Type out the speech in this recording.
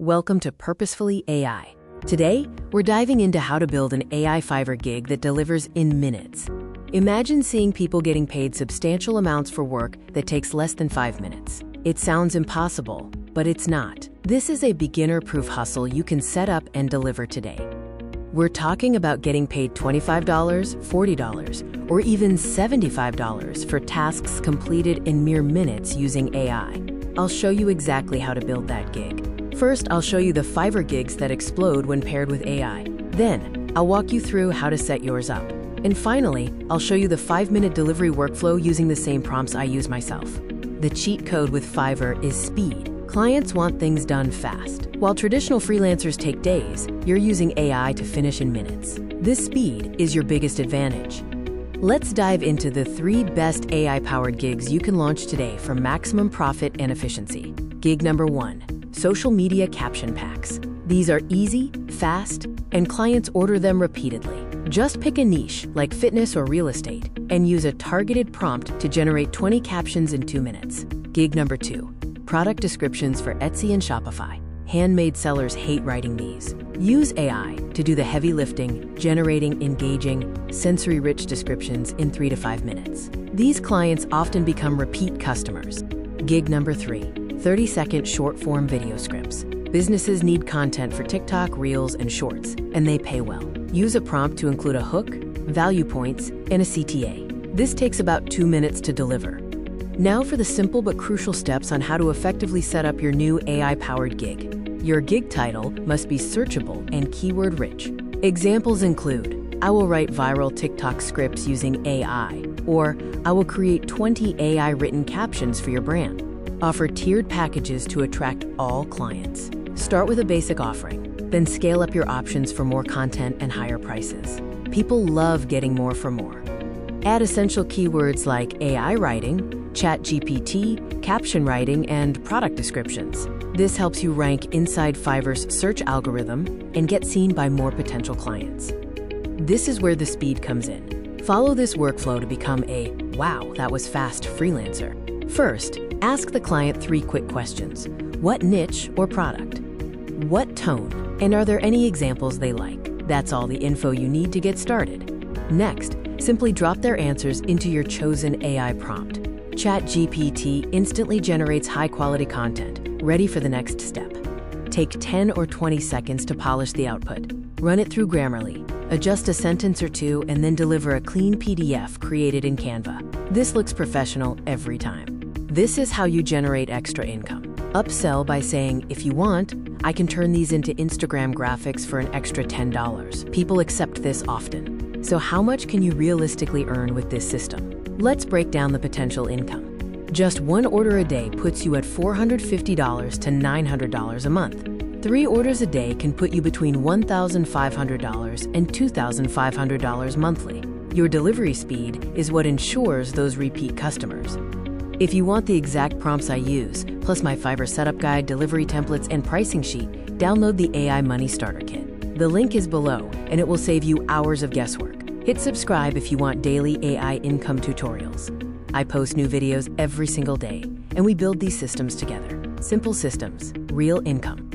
Welcome to Purposefully AI. Today, we're diving into how to build an AI Fiverr gig that delivers in minutes. Imagine seeing people getting paid substantial amounts for work that takes less than 5 minutes. It sounds impossible, but it's not. This is a beginner-proof hustle you can set up and deliver today. We're talking about getting paid $25, $40, or even $75 for tasks completed in mere minutes using AI. I'll show you exactly how to build that gig. First, I'll show you the Fiverr gigs that explode when paired with AI. Then, I'll walk you through how to set yours up. And finally, I'll show you the 5-minute delivery workflow using the same prompts I use myself. The cheat code with Fiverr is speed. Clients want things done fast. While traditional freelancers take days, you're using AI to finish in minutes. This speed is your biggest advantage. Let's dive into the 3 best AI-powered gigs you can launch today for maximum profit and efficiency. Gig number 1, social media caption packs. These are easy, fast, and clients order them repeatedly. Just pick a niche, like fitness or real estate, and use a targeted prompt to generate 20 captions in 2 minutes. Gig number 2, product descriptions for Etsy and Shopify. Handmade sellers hate writing these. Use AI to do the heavy lifting, generating engaging, sensory-rich descriptions in 3 to 5 minutes. These clients often become repeat customers. Gig number 3, 30-second short-form video scripts. Businesses need content for TikTok, Reels, and Shorts, and they pay well. Use a prompt to include a hook, value points, and a CTA. This takes about 2 minutes to deliver. Now for the simple but crucial steps on how to effectively set up your new AI-powered gig. Your gig title must be searchable and keyword-rich. Examples include, I will write viral TikTok scripts using AI, or I will create 20 AI-written captions for your brand. Offer tiered packages to attract all clients. Start with a basic offering, then scale up your options for more content and higher prices. People love getting more for more. Add essential keywords like AI writing, ChatGPT, caption writing, and product descriptions. This helps you rank inside Fiverr's search algorithm and get seen by more potential clients. This is where the speed comes in. Follow this workflow to become a wow, that was fast freelancer. First, ask the client 3 quick questions. What niche or product? What tone? And are there any examples they like? That's all the info you need to get started. Next, simply drop their answers into your chosen AI prompt. ChatGPT instantly generates high-quality content, ready for the next step. Take 10 or 20 seconds to polish the output. Run it through Grammarly, adjust a sentence or 2, and then deliver a clean PDF created in Canva. This looks professional every time. This is how you generate extra income. Upsell by saying, if you want, I can turn these into Instagram graphics for an extra $10. People accept this often. So how much can you realistically earn with this system? Let's break down the potential income. Just 1 order a day puts you at $450 to $900 a month. 3 orders a day can put you between $1,500 and $2,500 monthly. Your delivery speed is what ensures those repeat customers. If you want the exact prompts I use, plus my Fiverr setup guide, delivery templates, and pricing sheet, download the AI Money Starter Kit. The link is below, and it will save you hours of guesswork. Hit subscribe if you want daily AI income tutorials. I post new videos every single day, and we build these systems together. Simple systems, real income.